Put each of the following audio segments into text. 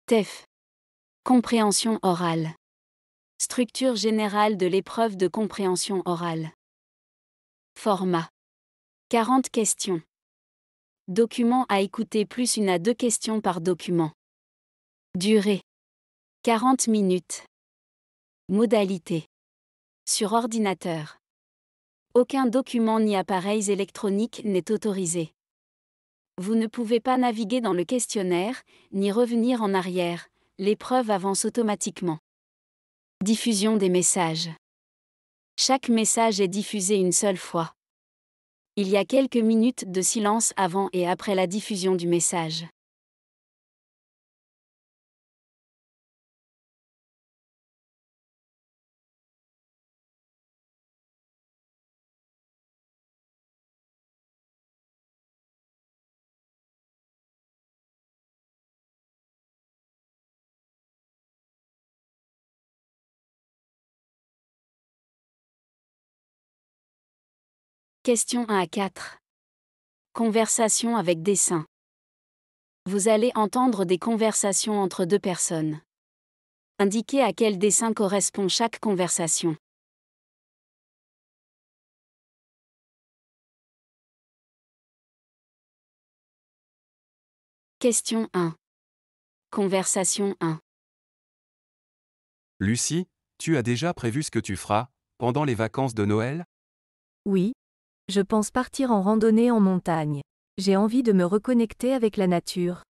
TEF. Compréhension orale. Structure générale de l'épreuve de compréhension orale. Format. 40 questions. Document à écouter plus 1 à 2 questions par document. Durée. 40 minutes. Modalité. Sur ordinateur. Aucun document ni appareils électroniques n'est autorisé. Vous ne pouvez pas naviguer dans le questionnaire, ni revenir en arrière, l'épreuve avance automatiquement. Diffusion des messages. Chaque message est diffusé une seule fois. Il y a quelques minutes de silence avant et après la diffusion du message. Question 1 à 4. Conversation avec dessin. Vous allez entendre des conversations entre 2 personnes. Indiquez à quel dessin correspond chaque conversation. Question 1. Conversation 1. Lucie, tu as déjà prévu ce que tu feras pendant les vacances de Noël? Oui. Je pense partir en randonnée en montagne. J'ai envie de me reconnecter avec la nature.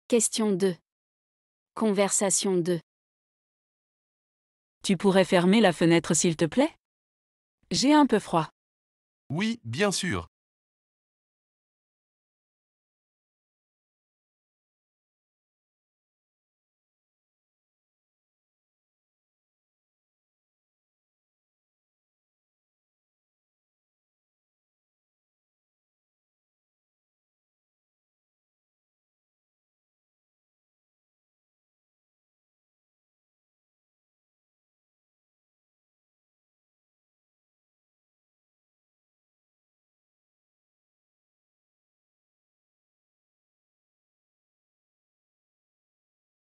Question 2. Conversation 2. Tu pourrais fermer la fenêtre s'il te plaît? J'ai un peu froid. Oui, bien sûr.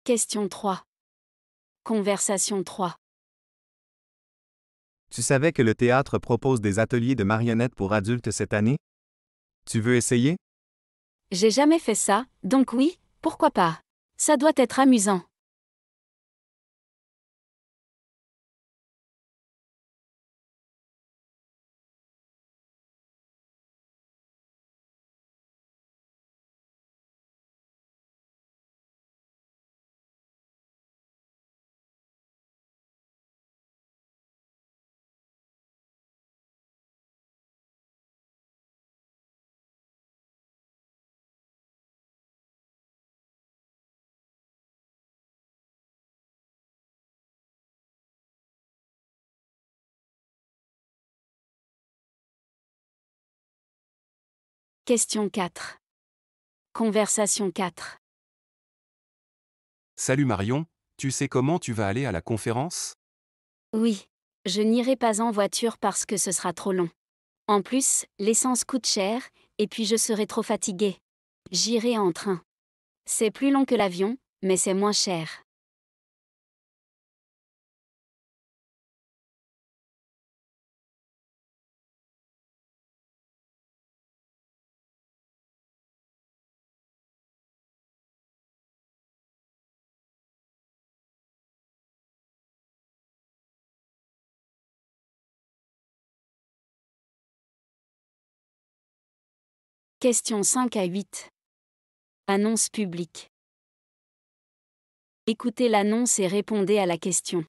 Question 3. Conversation 3. Tu savais que le théâtre propose des ateliers de marionnettes pour adultes cette année? Tu veux essayer? J'ai jamais fait ça, donc oui, pourquoi pas? Ça doit être amusant. Question 4. Conversation 4. Salut Marion, tu sais comment tu vas aller à la conférence? Oui. Je n'irai pas en voiture parce que ce sera trop long. En plus, l'essence coûte cher, et puis je serai trop fatiguée. J'irai en train. C'est plus long que l'avion, mais c'est moins cher. Question 5 à 8. Annonce publique. Écoutez l'annonce et répondez à la question.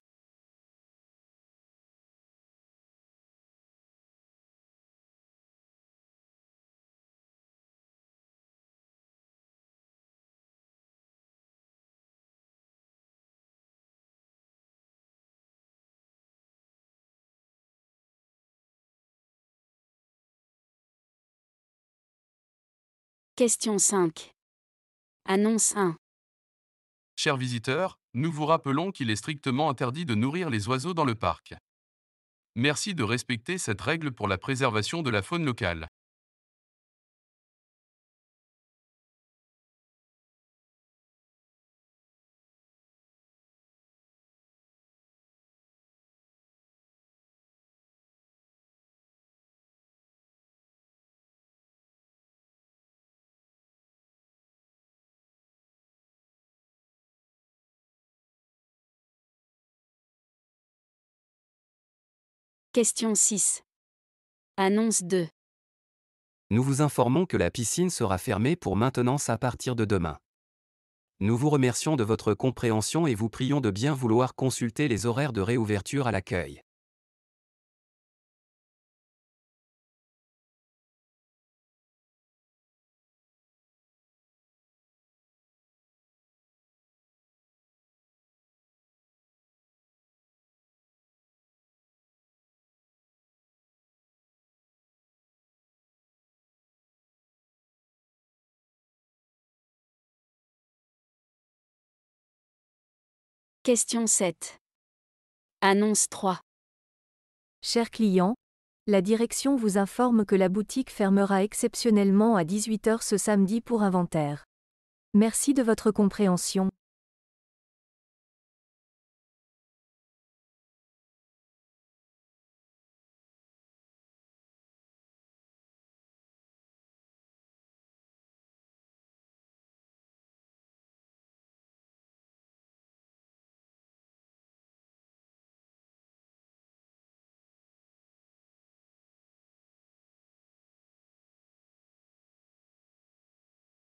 Question 5. Annonce 1. Chers visiteurs, nous vous rappelons qu'il est strictement interdit de nourrir les oiseaux dans le parc. Merci de respecter cette règle pour la préservation de la faune locale. Question 6. Annonce 2. Nous vous informons que la piscine sera fermée pour maintenance à partir de demain. Nous vous remercions de votre compréhension et vous prions de bien vouloir consulter les horaires de réouverture à l'accueil. Question 7. Annonce 3. Chers clients, la direction vous informe que la boutique fermera exceptionnellement à 18 h ce samedi pour inventaire. Merci de votre compréhension.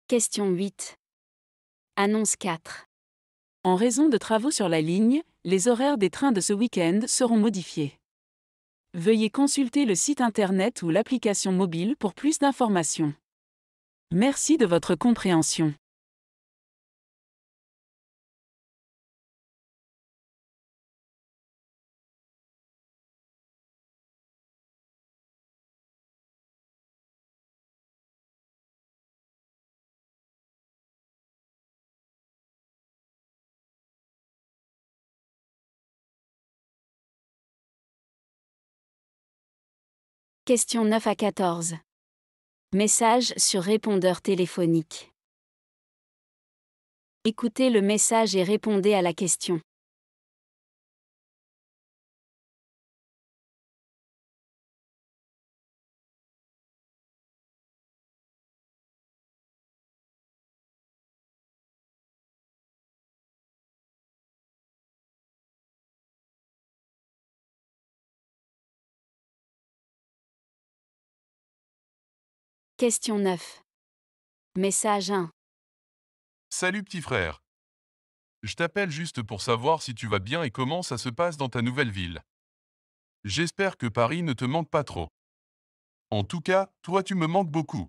Question 8. Annonce 4. En raison de travaux sur la ligne, les horaires des trains de ce week-end seront modifiés. Veuillez consulter le site internet ou l'application mobile pour plus d'informations. Merci de votre compréhension. Question 9 à 14. Message sur répondeur téléphonique. Écoutez le message et répondez à la question. Question 9. Message 1. Salut petit frère. Je t'appelle juste pour savoir si tu vas bien et comment ça se passe dans ta nouvelle ville. J'espère que Paris ne te manque pas trop. En tout cas, toi tu me manques beaucoup.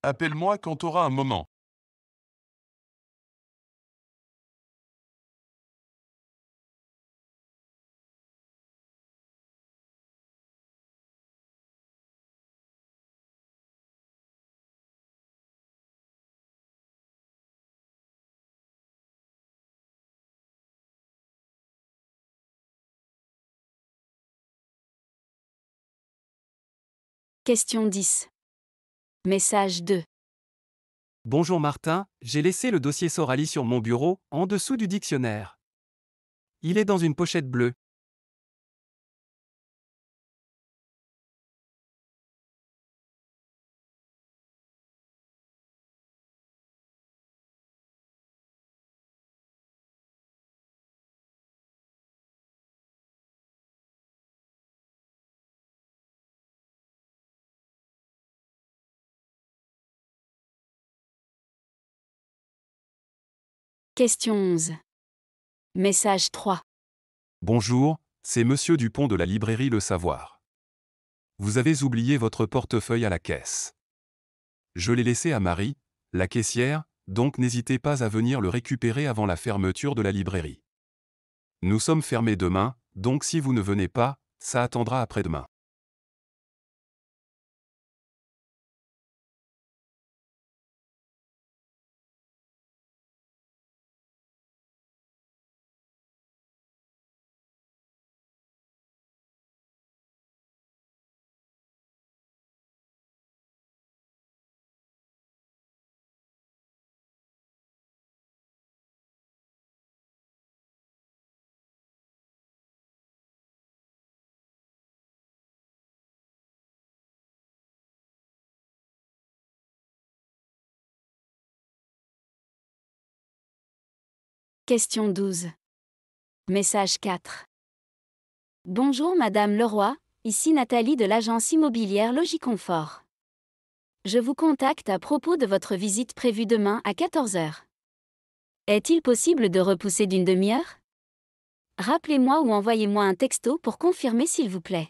Appelle-moi quand t'auras un moment. Question 10. Message 2. Bonjour Martin, j'ai laissé le dossier Sorali sur mon bureau, en dessous du dictionnaire. Il est dans une pochette bleue. Question 11. Message 3. Bonjour, c'est Monsieur Dupont de la librairie Le Savoir. Vous avez oublié votre portefeuille à la caisse. Je l'ai laissé à Marie, la caissière, donc n'hésitez pas à venir le récupérer avant la fermeture de la librairie. Nous sommes fermés demain, donc si vous ne venez pas, ça attendra après-demain. Question 12. Message 4. Bonjour Madame Leroy, ici Nathalie de l'agence immobilière Logiconfort. Je vous contacte à propos de votre visite prévue demain à 14 heures. Est-il possible de repousser d'une demi-heure? Rappelez-moi ou envoyez-moi un texto pour confirmer s'il vous plaît.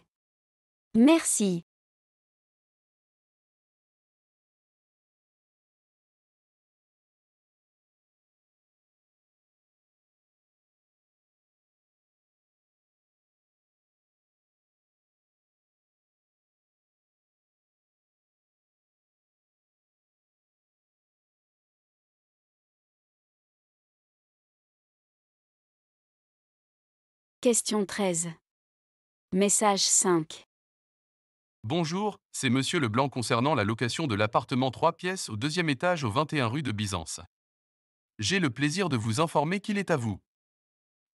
Merci. Question 13. Message 5. Bonjour, c'est Monsieur Leblanc concernant la location de l'appartement 3 pièces au 2e étage au 21 rue de Byzance. J'ai le plaisir de vous informer qu'il est à vous.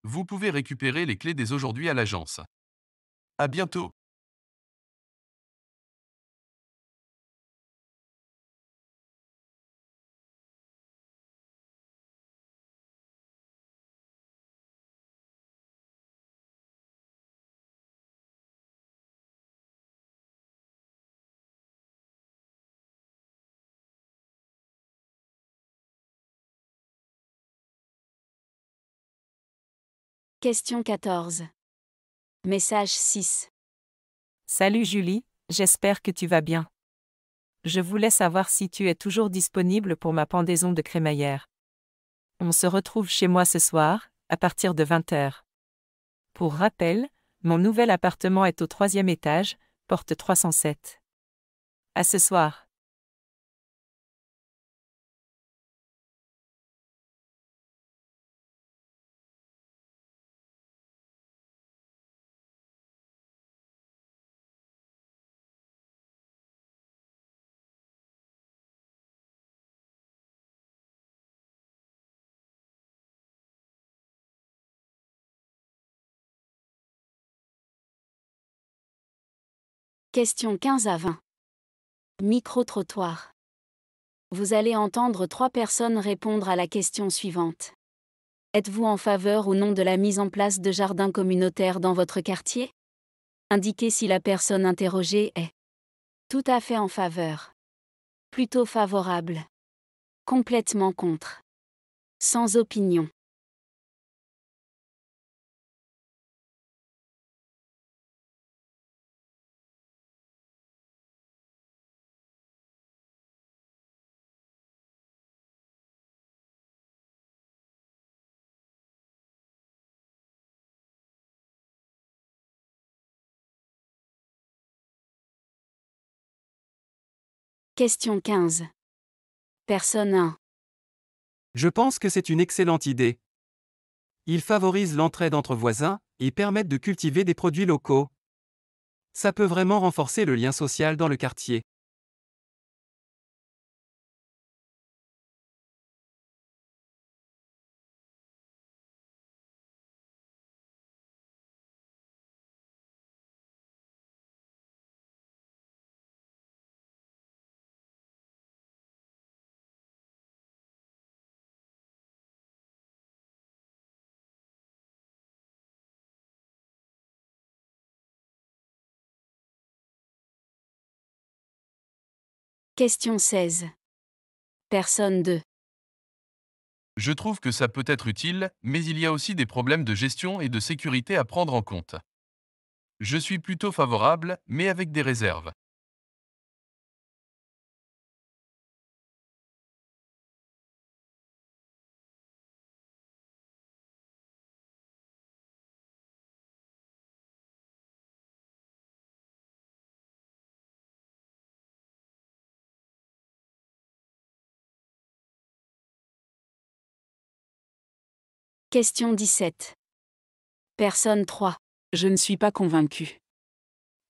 Vous pouvez récupérer les clés dès aujourd'hui à l'agence. À bientôt. Question 14. Message 6. Salut Julie, j'espère que tu vas bien. Je voulais savoir si tu es toujours disponible pour ma pendaison de crémaillère. On se retrouve chez moi ce soir, à partir de 20h. Pour rappel, mon nouvel appartement est au 3e étage, porte 307. À ce soir. Question 15 à 20. Micro-trottoir. Vous allez entendre 3 personnes répondre à la question suivante. Êtes-vous en faveur ou non de la mise en place de jardins communautaires dans votre quartier? Indiquez si la personne interrogée est tout à fait en faveur, plutôt favorable, complètement contre, sans opinion. Question 15. Personne 1. Je pense que c'est une excellente idée. Ils favorisent l'entraide entre voisins et permettent de cultiver des produits locaux. Ça peut vraiment renforcer le lien social dans le quartier. Question 16. Personne 2. Je trouve que ça peut être utile, mais il y a aussi des problèmes de gestion et de sécurité à prendre en compte. Je suis plutôt favorable, mais avec des réserves. Question 17. Personne 3. Je ne suis pas convaincu.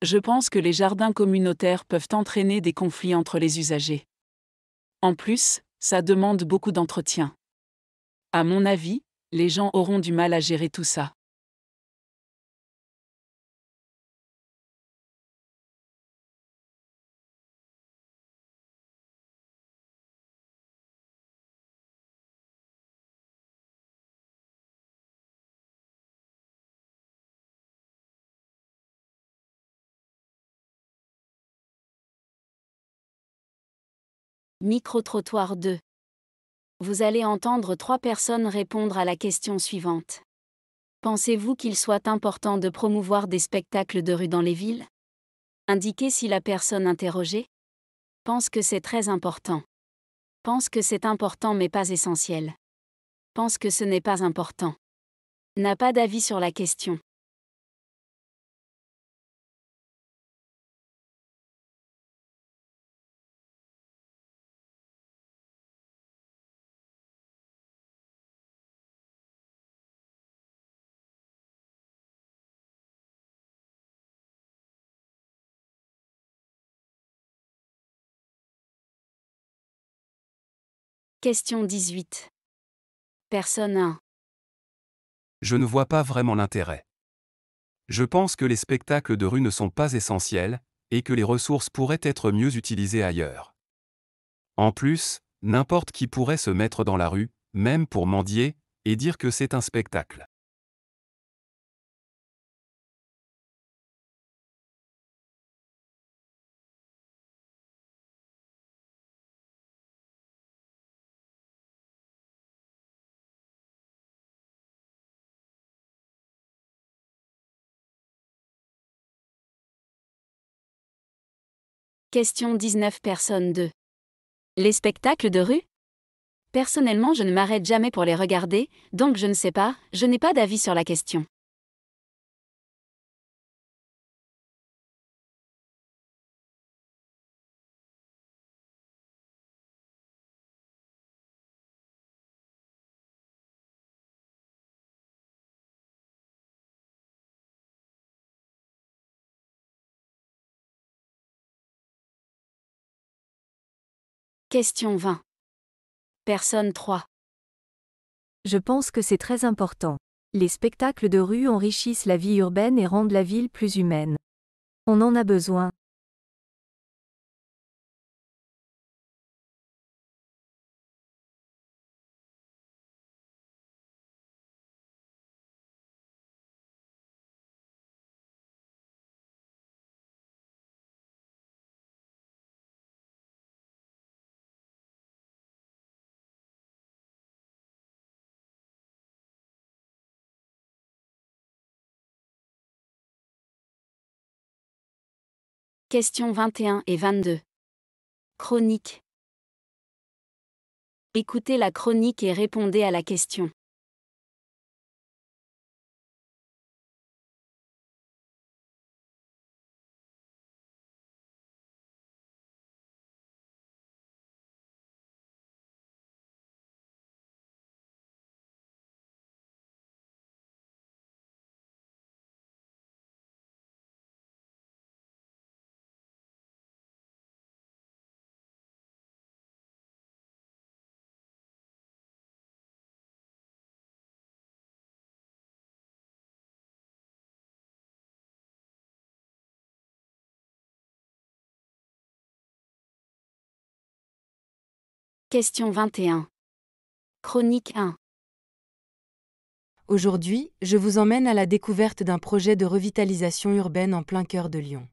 Je pense que les jardins communautaires peuvent entraîner des conflits entre les usagers. En plus, ça demande beaucoup d'entretien. À mon avis, les gens auront du mal à gérer tout ça. Micro-trottoir 2. Vous allez entendre 3 personnes répondre à la question suivante. Pensez-vous qu'il soit important de promouvoir des spectacles de rue dans les villes? Indiquez si la personne interrogée pense que c'est très important. Pense que c'est important mais pas essentiel. Pense que ce n'est pas important. N'a pas d'avis sur la question. Question 18. Personne 1. Je ne vois pas vraiment l'intérêt. Je pense que les spectacles de rue ne sont pas essentiels, et que les ressources pourraient être mieux utilisées ailleurs. En plus, n'importe qui pourrait se mettre dans la rue, même pour mendier, et dire que c'est un spectacle. Question 19. Personne 2. Les spectacles de rue? Personnellement, je ne m'arrête jamais pour les regarder, donc je ne sais pas, je n'ai pas d'avis sur la question. Question 20. Personne 3. Je pense que c'est très important. Les spectacles de rue enrichissent la vie urbaine et rendent la ville plus humaine. On en a besoin. Question 21 et 22. Chronique. Écoutez la chronique et répondez à la question. Question 21. Chronique 1. Aujourd'hui, je vous emmène à la découverte d'un projet de revitalisation urbaine en plein cœur de Lyon.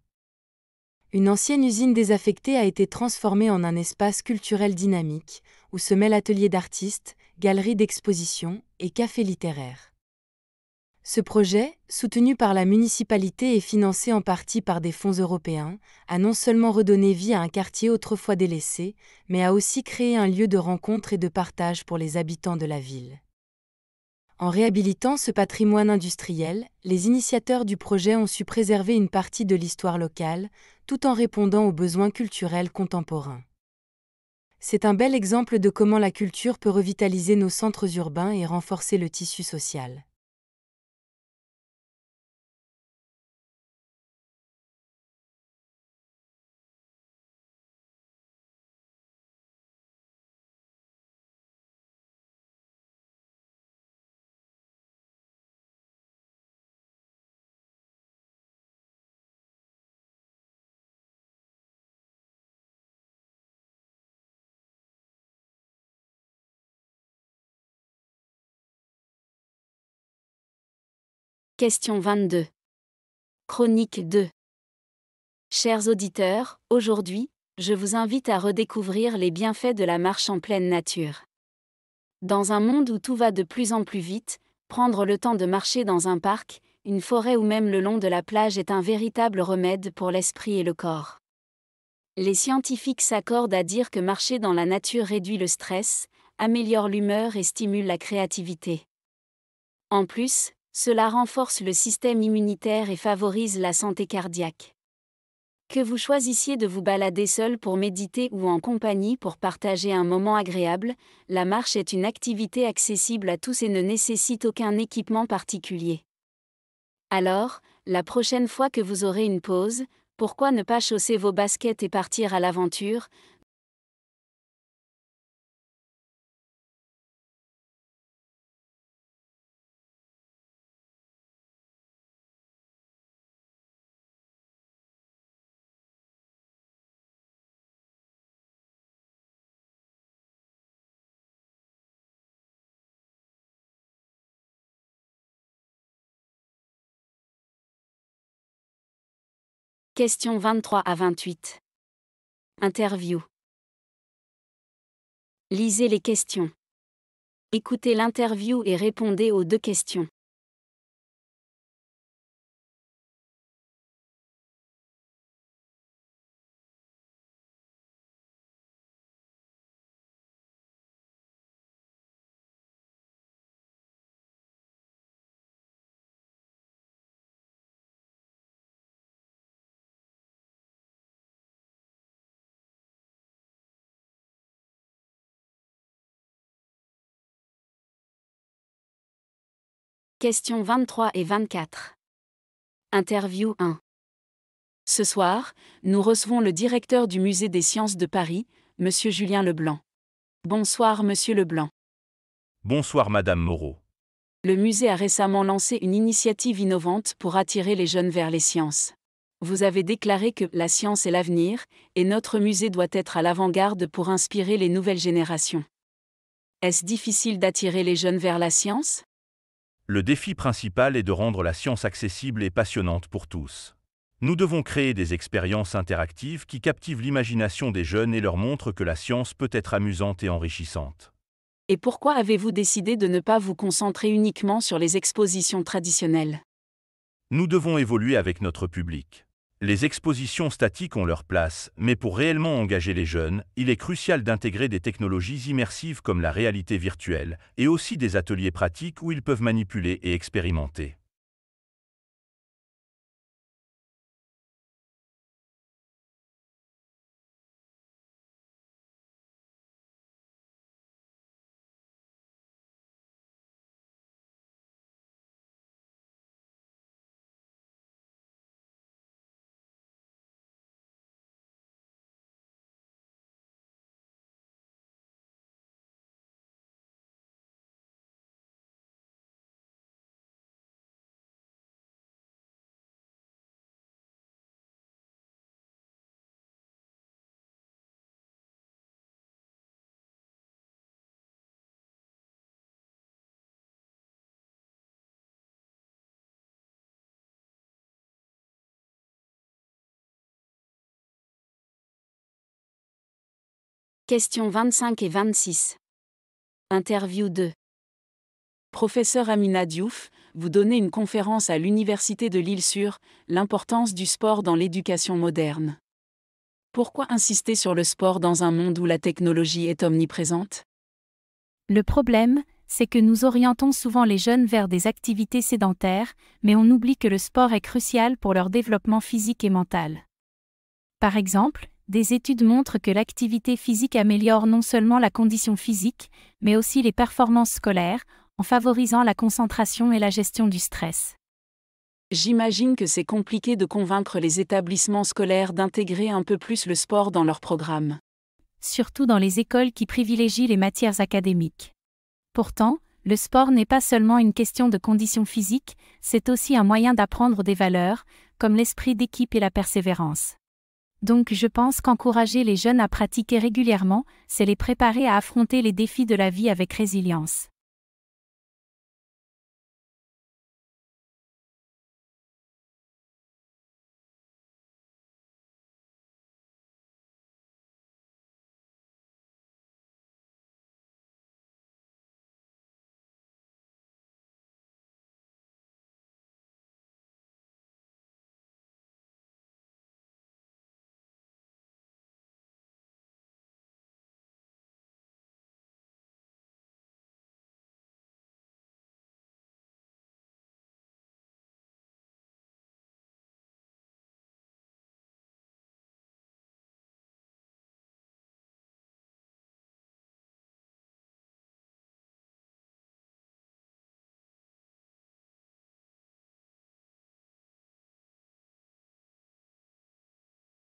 Une ancienne usine désaffectée a été transformée en un espace culturel dynamique, où se mêlent ateliers d'artistes, galeries d'exposition et cafés littéraires. Ce projet, soutenu par la municipalité et financé en partie par des fonds européens, a non seulement redonné vie à un quartier autrefois délaissé, mais a aussi créé un lieu de rencontre et de partage pour les habitants de la ville. En réhabilitant ce patrimoine industriel, les initiateurs du projet ont su préserver une partie de l'histoire locale, tout en répondant aux besoins culturels contemporains. C'est un bel exemple de comment la culture peut revitaliser nos centres urbains et renforcer le tissu social. Question 22. Chronique 2. Chers auditeurs, aujourd'hui, je vous invite à redécouvrir les bienfaits de la marche en pleine nature. Dans un monde où tout va de plus en plus vite, prendre le temps de marcher dans un parc, une forêt ou même le long de la plage est un véritable remède pour l'esprit et le corps. Les scientifiques s'accordent à dire que marcher dans la nature réduit le stress, améliore l'humeur et stimule la créativité. En plus, cela renforce le système immunitaire et favorise la santé cardiaque. Que vous choisissiez de vous balader seul pour méditer ou en compagnie pour partager un moment agréable, la marche est une activité accessible à tous et ne nécessite aucun équipement particulier. Alors, la prochaine fois que vous aurez une pause, pourquoi ne pas chausser vos baskets et partir à l'aventure ? Questions 23 à 28. Interview. Lisez les questions. Écoutez l'interview et répondez aux 2 questions. Questions 23 et 24. Interview 1. Ce soir, nous recevons le directeur du Musée des Sciences de Paris, M. Julien Leblanc. Bonsoir M. Leblanc. Bonsoir Madame Moreau. Le musée a récemment lancé une initiative innovante pour attirer les jeunes vers les sciences. Vous avez déclaré que la science est l'avenir, et notre musée doit être à l'avant-garde pour inspirer les nouvelles générations. Est-ce difficile d'attirer les jeunes vers la science ? Le défi principal est de rendre la science accessible et passionnante pour tous. Nous devons créer des expériences interactives qui captivent l'imagination des jeunes et leur montrent que la science peut être amusante et enrichissante. Et pourquoi avez-vous décidé de ne pas vous concentrer uniquement sur les expositions traditionnelles ? Nous devons évoluer avec notre public. Les expositions statiques ont leur place, mais pour réellement engager les jeunes, il est crucial d'intégrer des technologies immersives comme la réalité virtuelle, et aussi des ateliers pratiques où ils peuvent manipuler et expérimenter. Questions 25 et 26. Interview 2. Professeur Amina Diouf, vous donnez une conférence à l'Université de Lille sur l'importance du sport dans l'éducation moderne. Pourquoi insister sur le sport dans un monde où la technologie est omniprésente ? Le problème, c'est que nous orientons souvent les jeunes vers des activités sédentaires, mais on oublie que le sport est crucial pour leur développement physique et mental. Par exemple, des études montrent que l'activité physique améliore non seulement la condition physique, mais aussi les performances scolaires, en favorisant la concentration et la gestion du stress. J'imagine que c'est compliqué de convaincre les établissements scolaires d'intégrer un peu plus le sport dans leur programme. Surtout dans les écoles qui privilégient les matières académiques. Pourtant, le sport n'est pas seulement une question de condition physique, c'est aussi un moyen d'apprendre des valeurs, comme l'esprit d'équipe et la persévérance. Donc je pense qu'encourager les jeunes à pratiquer régulièrement, c'est les préparer à affronter les défis de la vie avec résilience.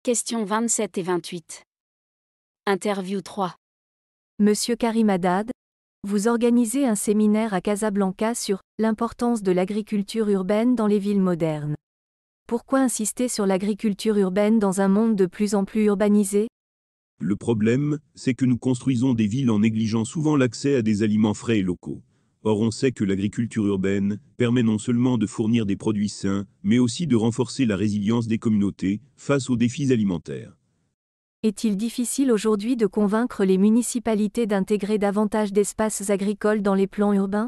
Questions 27 et 28. Interview 3. Monsieur Karim Haddad, vous organisez un séminaire à Casablanca sur l'importance de l'agriculture urbaine dans les villes modernes. Pourquoi insister sur l'agriculture urbaine dans un monde de plus en plus urbanisé? Le problème, c'est que nous construisons des villes en négligeant souvent l'accès à des aliments frais et locaux. Or on sait que l'agriculture urbaine permet non seulement de fournir des produits sains, mais aussi de renforcer la résilience des communautés face aux défis alimentaires. Est-il difficile aujourd'hui de convaincre les municipalités d'intégrer davantage d'espaces agricoles dans les plans urbains?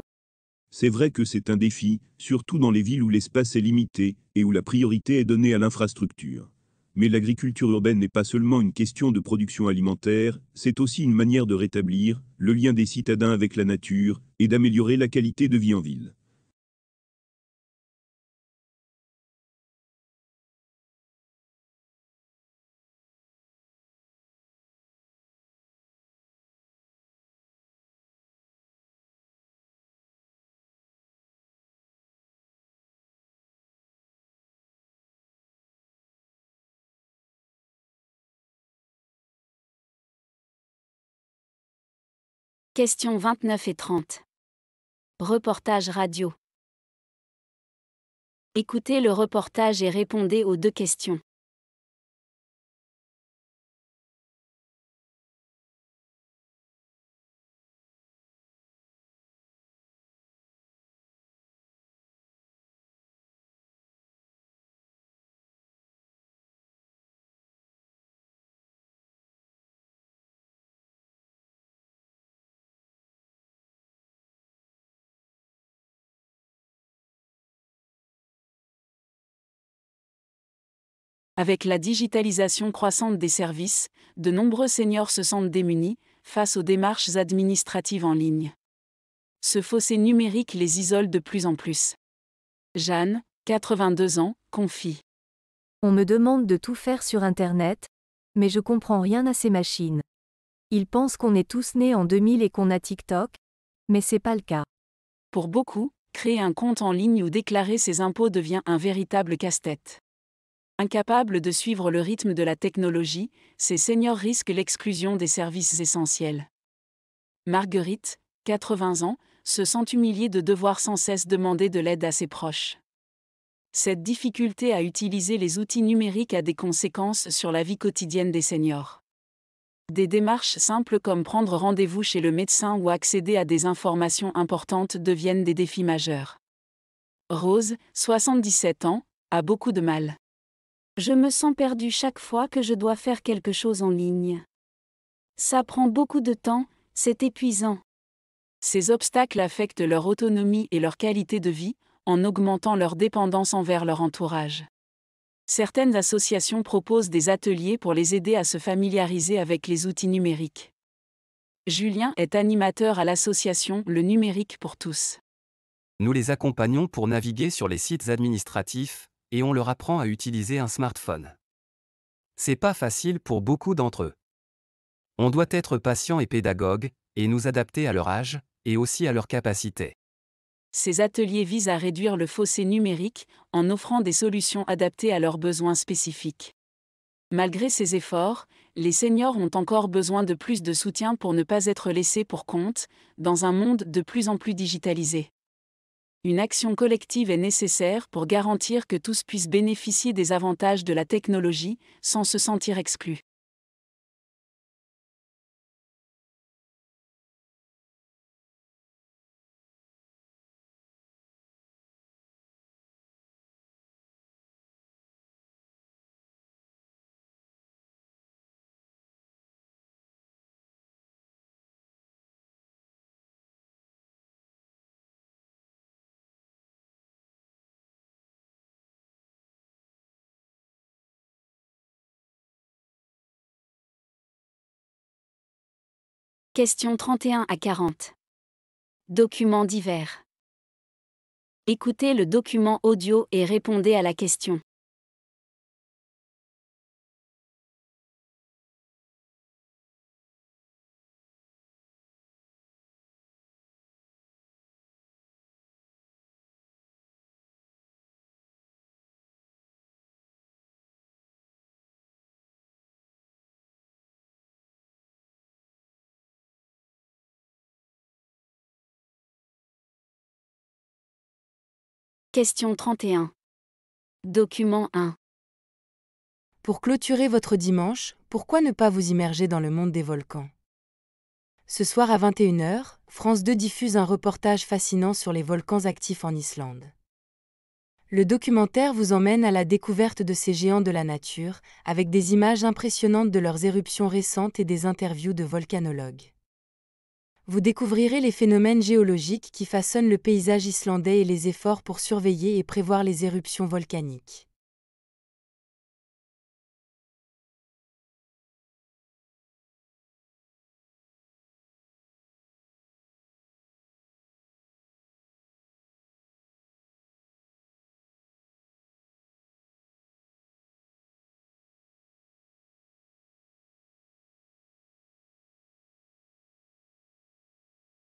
C'est vrai que c'est un défi, surtout dans les villes où l'espace est limité et où la priorité est donnée à l'infrastructure. Mais l'agriculture urbaine n'est pas seulement une question de production alimentaire, c'est aussi une manière de rétablir le lien des citadins avec la nature et d'améliorer la qualité de vie en ville. Questions 29 et 30. Reportage radio. Écoutez le reportage et répondez aux 2 questions. Avec la digitalisation croissante des services, de nombreux seniors se sentent démunis face aux démarches administratives en ligne. Ce fossé numérique les isole de plus en plus. Jeanne, 82 ans, confie. On me demande de tout faire sur Internet, mais je comprends rien à ces machines. Ils pensent qu'on est tous nés en 2000 et qu'on a TikTok, mais c'est pas le cas. Pour beaucoup, créer un compte en ligne ou déclarer ses impôts devient un véritable casse-tête. Incapables de suivre le rythme de la technologie, ces seniors risquent l'exclusion des services essentiels. Marguerite, 80 ans, se sent humiliée de devoir sans cesse demander de l'aide à ses proches. Cette difficulté à utiliser les outils numériques a des conséquences sur la vie quotidienne des seniors. Des démarches simples comme prendre rendez-vous chez le médecin ou accéder à des informations importantes deviennent des défis majeurs. Rose, 77 ans, a beaucoup de mal. Je me sens perdue chaque fois que je dois faire quelque chose en ligne. Ça prend beaucoup de temps, c'est épuisant. Ces obstacles affectent leur autonomie et leur qualité de vie, en augmentant leur dépendance envers leur entourage. Certaines associations proposent des ateliers pour les aider à se familiariser avec les outils numériques. Julien est animateur à l'association Le Numérique pour tous. Nous les accompagnons pour naviguer sur les sites administratifs, et on leur apprend à utiliser un smartphone. C'est pas facile pour beaucoup d'entre eux. On doit être patient et pédagogue, et nous adapter à leur âge, et aussi à leurs capacités. Ces ateliers visent à réduire le fossé numérique, en offrant des solutions adaptées à leurs besoins spécifiques. Malgré ces efforts, les seniors ont encore besoin de plus de soutien pour ne pas être laissés pour compte, dans un monde de plus en plus digitalisé. Une action collective est nécessaire pour garantir que tous puissent bénéficier des avantages de la technologie, sans se sentir exclus. Questions 31 à 40. Documents divers. Écoutez le document audio et répondez à la question. Question 31. Document 1. Pour clôturer votre dimanche, pourquoi ne pas vous immerger dans le monde des volcans? Ce soir à 21h, France 2 diffuse un reportage fascinant sur les volcans actifs en Islande. Le documentaire vous emmène à la découverte de ces géants de la nature, avec des images impressionnantes de leurs éruptions récentes et des interviews de volcanologues. Vous découvrirez les phénomènes géologiques qui façonnent le paysage islandais et les efforts pour surveiller et prévoir les éruptions volcaniques.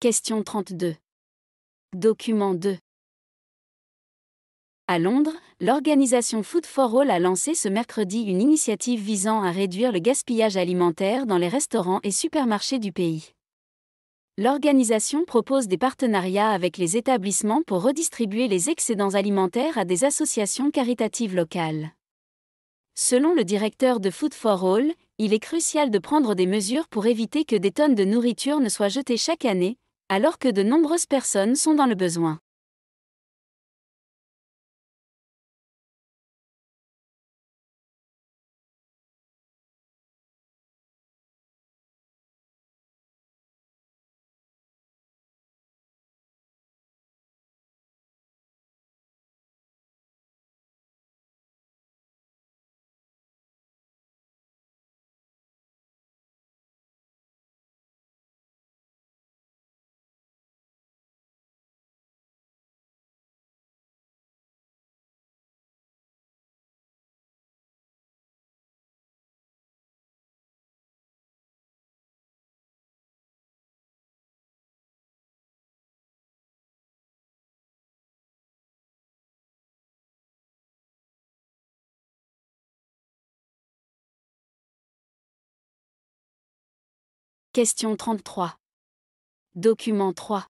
Question 32. Document 2. À Londres, l'organisation Food for All a lancé ce mercredi une initiative visant à réduire le gaspillage alimentaire dans les restaurants et supermarchés du pays. L'organisation propose des partenariats avec les établissements pour redistribuer les excédents alimentaires à des associations caritatives locales. Selon le directeur de Food for All, il est crucial de prendre des mesures pour éviter que des tonnes de nourriture ne soient jetées chaque année, alors que de nombreuses personnes sont dans le besoin. Question 33. Document 3.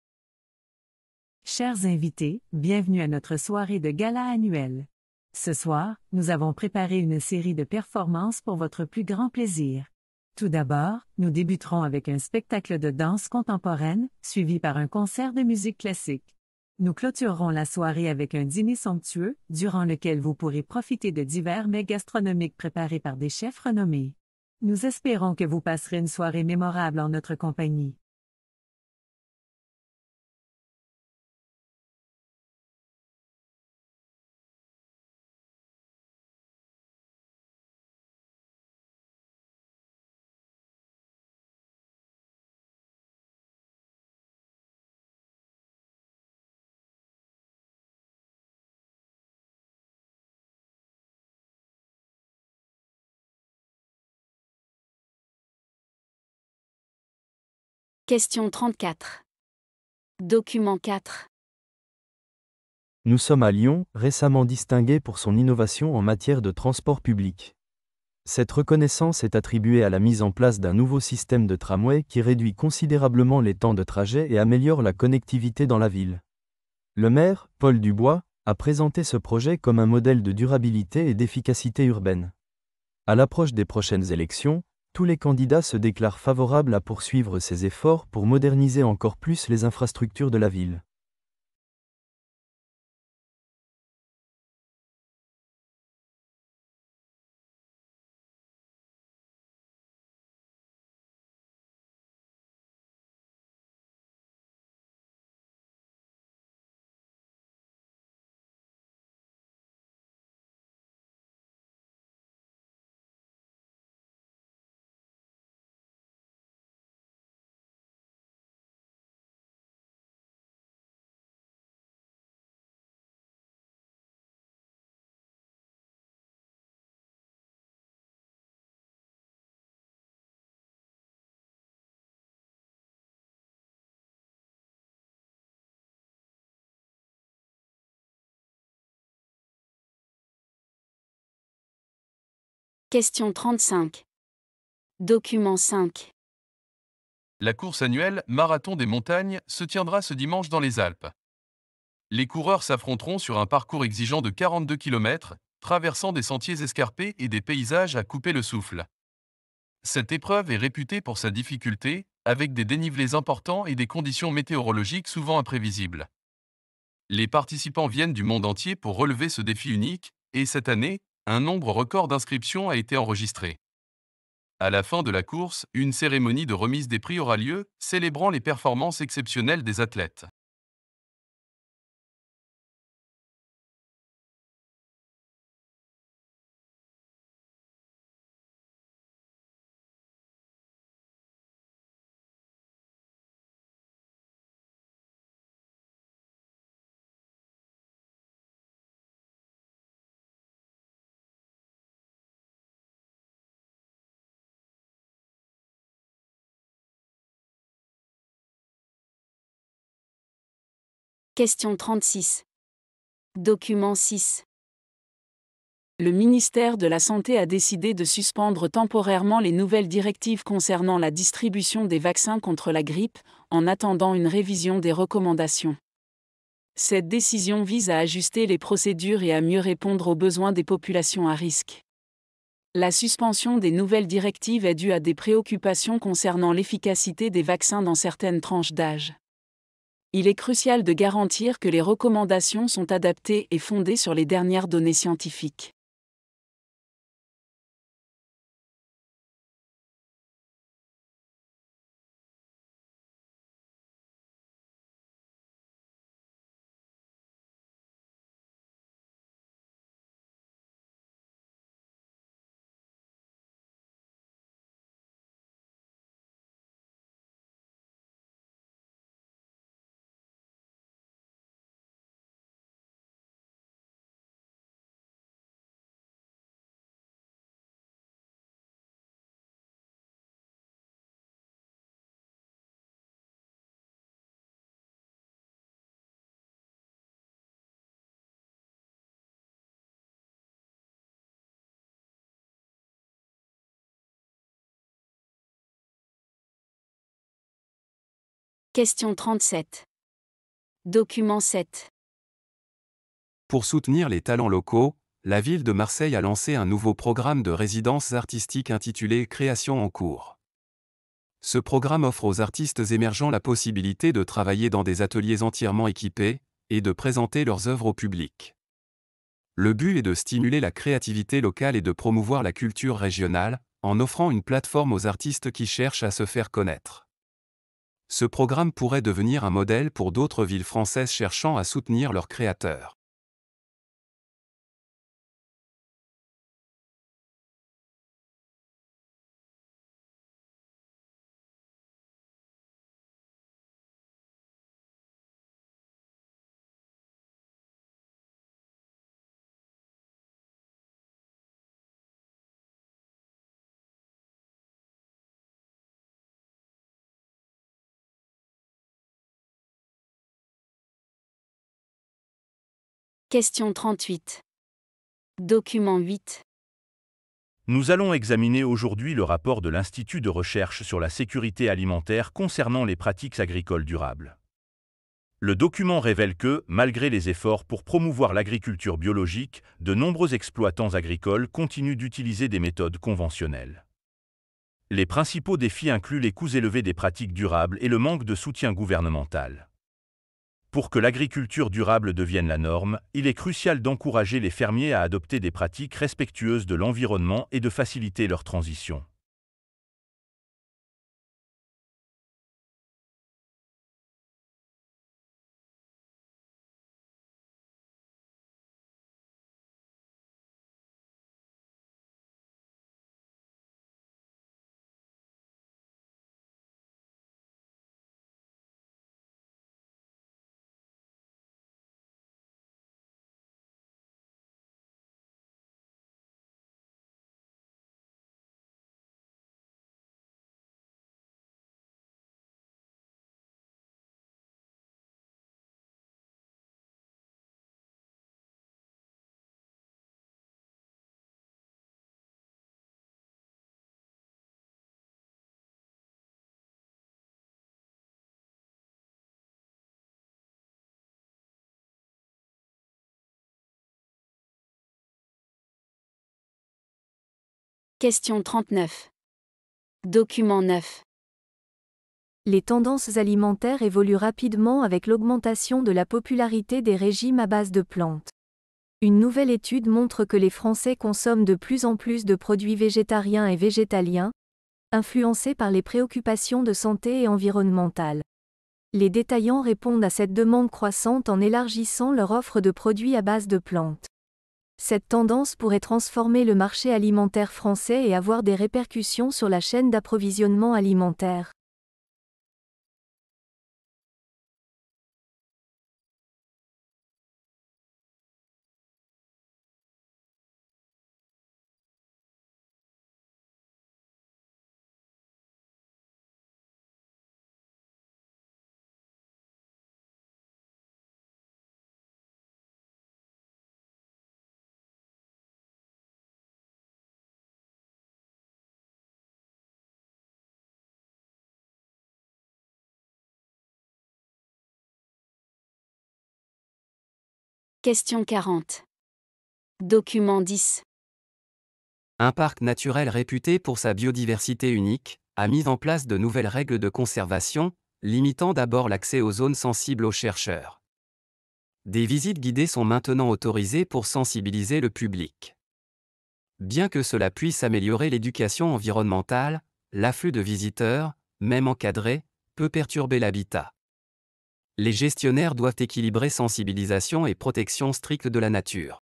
Chers invités, bienvenue à notre soirée de gala annuelle. Ce soir, nous avons préparé une série de performances pour votre plus grand plaisir. Tout d'abord, nous débuterons avec un spectacle de danse contemporaine, suivi par un concert de musique classique. Nous clôturerons la soirée avec un dîner somptueux, durant lequel vous pourrez profiter de divers mets gastronomiques préparés par des chefs renommés. Nous espérons que vous passerez une soirée mémorable en notre compagnie. Question 34. Document 4. Nous sommes à Lyon, récemment distingué pour son innovation en matière de transport public. Cette reconnaissance est attribuée à la mise en place d'un nouveau système de tramway qui réduit considérablement les temps de trajet et améliore la connectivité dans la ville. Le maire, Paul Dubois, a présenté ce projet comme un modèle de durabilité et d'efficacité urbaine. À l'approche des prochaines élections, tous les candidats se déclarent favorables à poursuivre ces efforts pour moderniser encore plus les infrastructures de la ville. Question 35. Document 5. La course annuelle Marathon des montagnes se tiendra ce dimanche dans les Alpes. Les coureurs s'affronteront sur un parcours exigeant de 42 km, traversant des sentiers escarpés et des paysages à couper le souffle. Cette épreuve est réputée pour sa difficulté, avec des dénivelés importants et des conditions météorologiques souvent imprévisibles. Les participants viennent du monde entier pour relever ce défi unique, et cette année, un nombre record d'inscriptions a été enregistré. À la fin de la course, une cérémonie de remise des prix aura lieu, célébrant les performances exceptionnelles des athlètes. Question 36. Document 6. Le ministère de la Santé a décidé de suspendre temporairement les nouvelles directives concernant la distribution des vaccins contre la grippe, en attendant une révision des recommandations. Cette décision vise à ajuster les procédures et à mieux répondre aux besoins des populations à risque. La suspension des nouvelles directives est due à des préoccupations concernant l'efficacité des vaccins dans certaines tranches d'âge. Il est crucial de garantir que les recommandations sont adaptées et fondées sur les dernières données scientifiques. Question 37. Document 7. Pour soutenir les talents locaux, la ville de Marseille a lancé un nouveau programme de résidence artistique intitulé Création en cours. Ce programme offre aux artistes émergents la possibilité de travailler dans des ateliers entièrement équipés et de présenter leurs œuvres au public. Le but est de stimuler la créativité locale et de promouvoir la culture régionale, en offrant une plateforme aux artistes qui cherchent à se faire connaître. Ce programme pourrait devenir un modèle pour d'autres villes françaises cherchant à soutenir leurs créateurs. Question 38. Document 8. Nous allons examiner aujourd'hui le rapport de l'Institut de recherche sur la sécurité alimentaire concernant les pratiques agricoles durables. Le document révèle que, malgré les efforts pour promouvoir l'agriculture biologique, de nombreux exploitants agricoles continuent d'utiliser des méthodes conventionnelles. Les principaux défis incluent les coûts élevés des pratiques durables et le manque de soutien gouvernemental. Pour que l'agriculture durable devienne la norme, il est crucial d'encourager les fermiers à adopter des pratiques respectueuses de l'environnement et de faciliter leur transition. Question 39. Document 9. Les tendances alimentaires évoluent rapidement avec l'augmentation de la popularité des régimes à base de plantes. Une nouvelle étude montre que les Français consomment de plus en plus de produits végétariens et végétaliens, influencés par les préoccupations de santé et environnementales. Les détaillants répondent à cette demande croissante en élargissant leur offre de produits à base de plantes. Cette tendance pourrait transformer le marché alimentaire français et avoir des répercussions sur la chaîne d'approvisionnement alimentaire. Question 40. Document 10. Un parc naturel réputé pour sa biodiversité unique a mis en place de nouvelles règles de conservation, limitant d'abord l'accès aux zones sensibles aux chercheurs. Des visites guidées sont maintenant autorisées pour sensibiliser le public. Bien que cela puisse améliorer l'éducation environnementale, l'afflux de visiteurs, même encadré, peut perturber l'habitat. Les gestionnaires doivent équilibrer sensibilisation et protection stricte de la nature.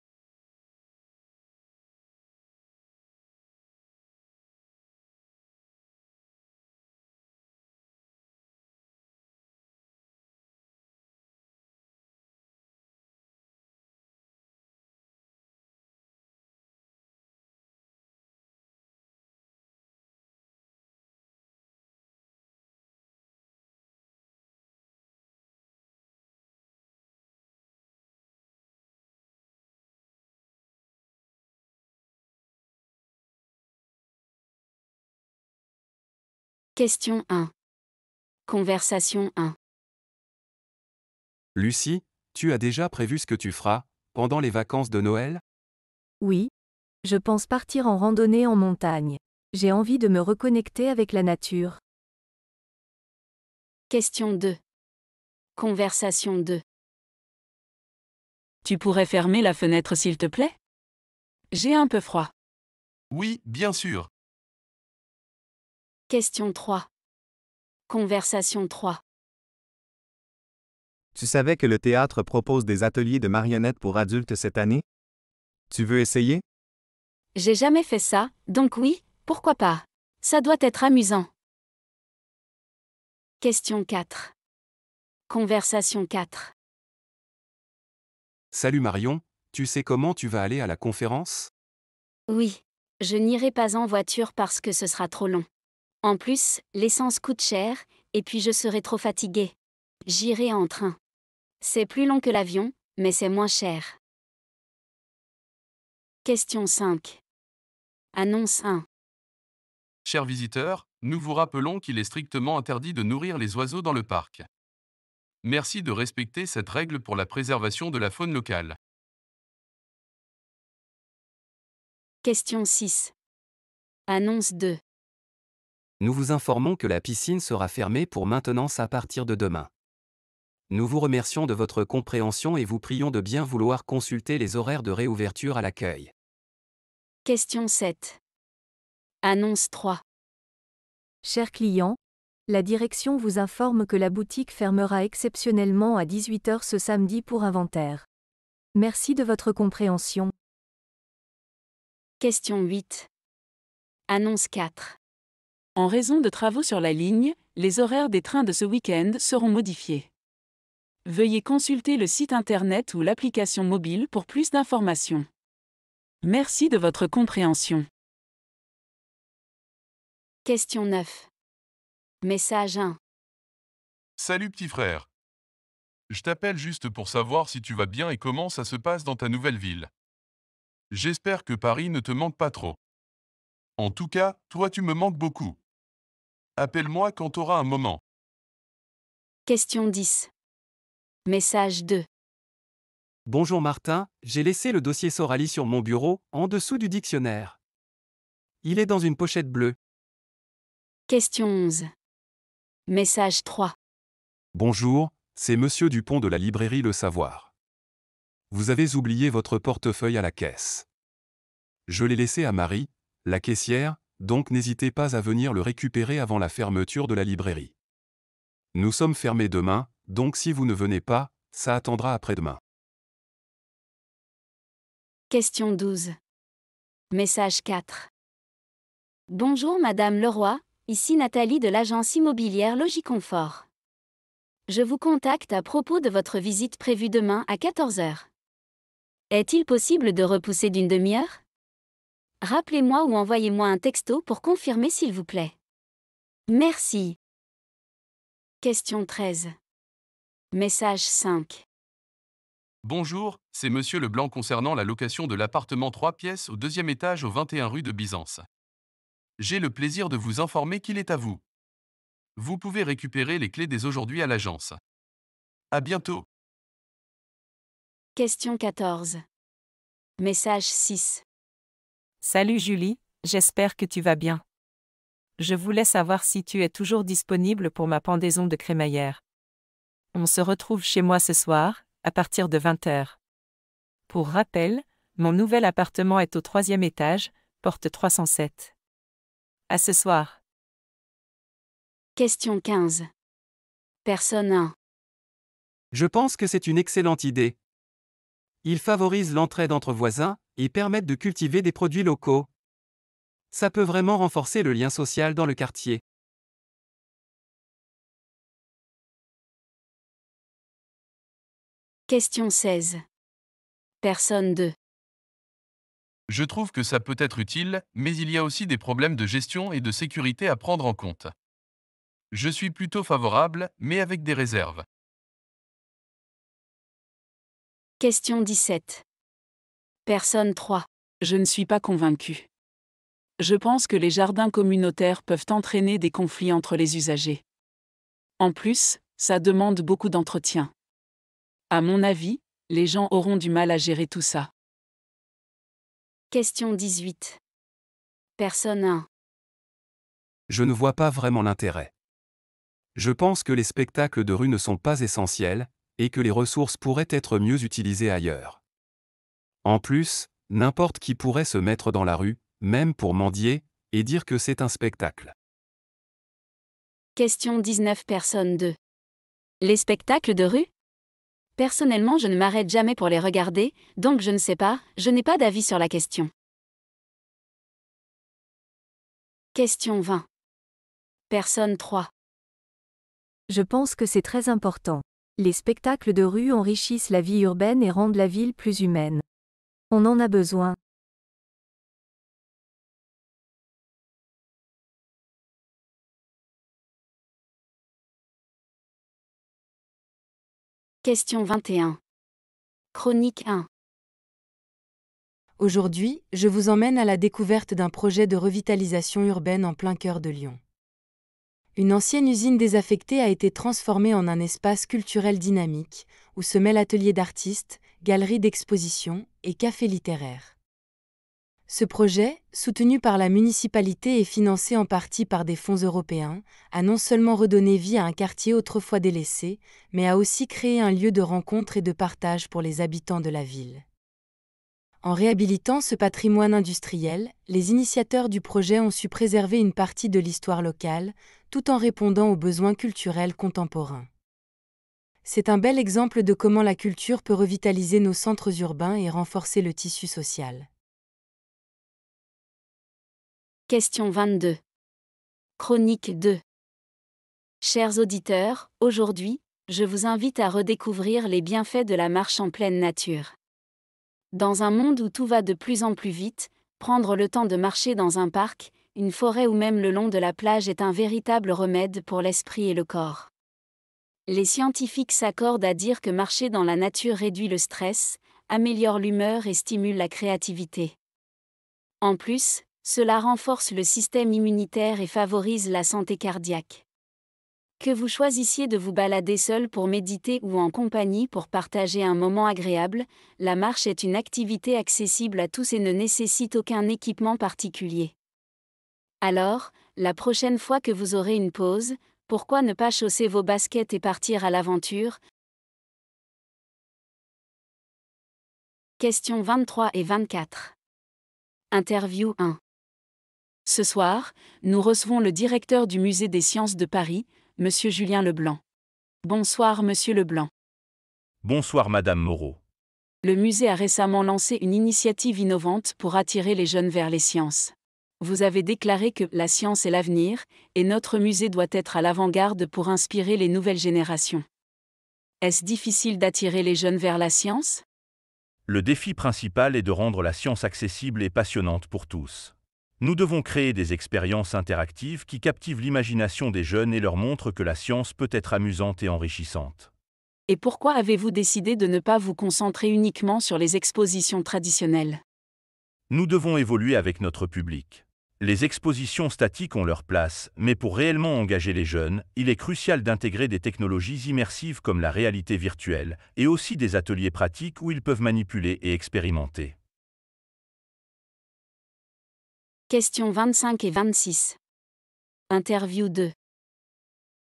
Question 1. Conversation 1. Lucie, tu as déjà prévu ce que tu feras pendant les vacances de Noël? Oui. Je pense partir en randonnée en montagne. J'ai envie de me reconnecter avec la nature. Question 2. Conversation 2. Tu pourrais fermer la fenêtre s'il te plaît? J'ai un peu froid. Oui, bien sûr. Question 3. Conversation 3. Tu savais que le théâtre propose des ateliers de marionnettes pour adultes cette année? Tu veux essayer? J'ai jamais fait ça, donc oui, pourquoi pas? Ça doit être amusant. Question 4. Conversation 4. Salut Marion, tu sais comment tu vas aller à la conférence? Oui. Je n'irai pas en voiture parce que ce sera trop long. En plus, l'essence coûte cher, et puis je serai trop fatiguée. J'irai en train. C'est plus long que l'avion, mais c'est moins cher. Question 5. Annonce 1. Chers visiteurs, nous vous rappelons qu'il est strictement interdit de nourrir les oiseaux dans le parc. Merci de respecter cette règle pour la préservation de la faune locale. Question 6. Annonce 2. Nous vous informons que la piscine sera fermée pour maintenance à partir de demain. Nous vous remercions de votre compréhension et vous prions de bien vouloir consulter les horaires de réouverture à l'accueil. Question 7. Annonce 3. Chers clients, la direction vous informe que la boutique fermera exceptionnellement à 18h ce samedi pour inventaire. Merci de votre compréhension. Question 8. Annonce 4. En raison de travaux sur la ligne, les horaires des trains de ce week-end seront modifiés. Veuillez consulter le site internet ou l'application mobile pour plus d'informations. Merci de votre compréhension. Question 9. Message 1. Salut petit frère. Je t'appelle juste pour savoir si tu vas bien et comment ça se passe dans ta nouvelle ville. J'espère que Paris ne te manque pas trop. En tout cas, toi tu me manques beaucoup. Appelle-moi quand t'auras un moment. Question 10. Message 2. Bonjour Martin, j'ai laissé le dossier Sorali sur mon bureau, en dessous du dictionnaire. Il est dans une pochette bleue. Question 11. Message 3. Bonjour, c'est Monsieur Dupont de la librairie Le Savoir. Vous avez oublié votre portefeuille à la caisse. Je l'ai laissé à Marie, la caissière, donc n'hésitez pas à venir le récupérer avant la fermeture de la librairie. Nous sommes fermés demain, donc si vous ne venez pas, ça attendra après-demain. Question 12. Message 4. Bonjour Madame Leroy, ici Nathalie de l'agence immobilière Logiconfort. Je vous contacte à propos de votre visite prévue demain à 14 h. Est-il possible de repousser d'une demi-heure? Rappelez-moi ou envoyez-moi un texto pour confirmer s'il vous plaît. Merci. Question 13. Message 5. Bonjour, c'est Monsieur Leblanc concernant la location de l'appartement 3 pièces au 2e étage au 21 rue de Byzance. J'ai le plaisir de vous informer qu'il est à vous. Vous pouvez récupérer les clés dès aujourd'hui à l'agence. À bientôt. Question 14. Message 6. Salut Julie, j'espère que tu vas bien. Je voulais savoir si tu es toujours disponible pour ma pendaison de crémaillère. On se retrouve chez moi ce soir, à partir de 20 h. Pour rappel, mon nouvel appartement est au 3e étage, porte 307. À ce soir. Question 15. Personne 1. Je pense que c'est une excellente idée. Ils favorisent l'entraide entre voisins et permettent de cultiver des produits locaux. Ça peut vraiment renforcer le lien social dans le quartier. Question 16. Personne 2. Je trouve que ça peut être utile, mais il y a aussi des problèmes de gestion et de sécurité à prendre en compte. Je suis plutôt favorable, mais avec des réserves. Question 17. Personne 3. Je ne suis pas convaincu. Je pense que les jardins communautaires peuvent entraîner des conflits entre les usagers. En plus, ça demande beaucoup d'entretien. À mon avis, les gens auront du mal à gérer tout ça. Question 18. Personne 1. Je ne vois pas vraiment l'intérêt. Je pense que les spectacles de rue ne sont pas essentiels, et que les ressources pourraient être mieux utilisées ailleurs. En plus, n'importe qui pourrait se mettre dans la rue, même pour mendier, et dire que c'est un spectacle. Question 19. Personne 2. Les spectacles de rue? Personnellement, je ne m'arrête jamais pour les regarder, donc je ne sais pas, je n'ai pas d'avis sur la question. Question 20. Personne 3. Je pense que c'est très important. Les spectacles de rue enrichissent la vie urbaine et rendent la ville plus humaine. On en a besoin. Question 21. Chronique 1. Aujourd'hui, je vous emmène à la découverte d'un projet de revitalisation urbaine en plein cœur de Lyon. Une ancienne usine désaffectée a été transformée en un espace culturel dynamique, où se mêlent ateliers d'artistes, galeries d'exposition et cafés littéraires. Ce projet, soutenu par la municipalité et financé en partie par des fonds européens, a non seulement redonné vie à un quartier autrefois délaissé, mais a aussi créé un lieu de rencontre et de partage pour les habitants de la ville. En réhabilitant ce patrimoine industriel, les initiateurs du projet ont su préserver une partie de l'histoire locale, tout en répondant aux besoins culturels contemporains. C'est un bel exemple de comment la culture peut revitaliser nos centres urbains et renforcer le tissu social. Question 22. Chronique 2. Chers auditeurs, aujourd'hui, je vous invite à redécouvrir les bienfaits de la marche en pleine nature. Dans un monde où tout va de plus en plus vite, prendre le temps de marcher dans un parc, une forêt ou même le long de la plage est un véritable remède pour l'esprit et le corps. Les scientifiques s'accordent à dire que marcher dans la nature réduit le stress, améliore l'humeur et stimule la créativité. En plus, cela renforce le système immunitaire et favorise la santé cardiaque. Que vous choisissiez de vous balader seul pour méditer ou en compagnie pour partager un moment agréable, la marche est une activité accessible à tous et ne nécessite aucun équipement particulier. Alors, la prochaine fois que vous aurez une pause, pourquoi ne pas chausser vos baskets et partir à l'aventure? Questions 23 et 24. Interview 1. Ce soir, nous recevons le directeur du Musée des Sciences de Paris, M. Julien Leblanc. Bonsoir, Monsieur Leblanc. Bonsoir Madame Moreau. Le musée a récemment lancé une initiative innovante pour attirer les jeunes vers les sciences. Vous avez déclaré que la science est l'avenir, et notre musée doit être à l'avant-garde pour inspirer les nouvelles générations. Est-ce difficile d'attirer les jeunes vers la science? Le défi principal est de rendre la science accessible et passionnante pour tous. Nous devons créer des expériences interactives qui captivent l'imagination des jeunes et leur montrent que la science peut être amusante et enrichissante. Et pourquoi avez-vous décidé de ne pas vous concentrer uniquement sur les expositions traditionnelles? Nous devons évoluer avec notre public. Les expositions statiques ont leur place, mais pour réellement engager les jeunes, il est crucial d'intégrer des technologies immersives comme la réalité virtuelle, et aussi des ateliers pratiques où ils peuvent manipuler et expérimenter. Questions 25 et 26. Interview 2.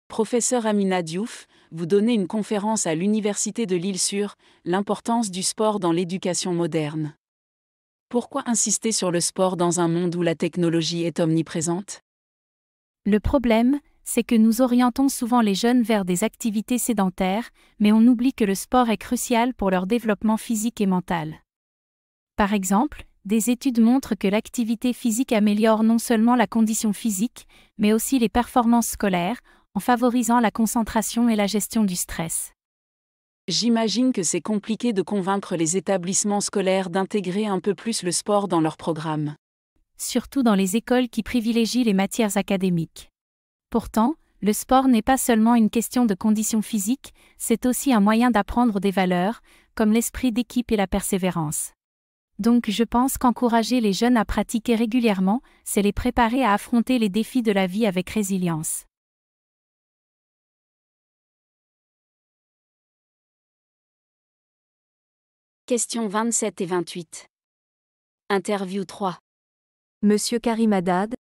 Professeur Amina Diouf, vous donnez une conférence à l'Université de Lille sur l'importance du sport dans l'éducation moderne. Pourquoi insister sur le sport dans un monde où la technologie est omniprésente? Le problème, c'est que nous orientons souvent les jeunes vers des activités sédentaires, mais on oublie que le sport est crucial pour leur développement physique et mental. Par exemple, des études montrent que l'activité physique améliore non seulement la condition physique, mais aussi les performances scolaires, en favorisant la concentration et la gestion du stress. J'imagine que c'est compliqué de convaincre les établissements scolaires d'intégrer un peu plus le sport dans leur programme. Surtout dans les écoles qui privilégient les matières académiques. Pourtant, le sport n'est pas seulement une question de condition physique, c'est aussi un moyen d'apprendre des valeurs, comme l'esprit d'équipe et la persévérance. Donc je pense qu'encourager les jeunes à pratiquer régulièrement, c'est les préparer à affronter les défis de la vie avec résilience. Questions 27 et 28. Interview 3. Monsieur Karim Haddad,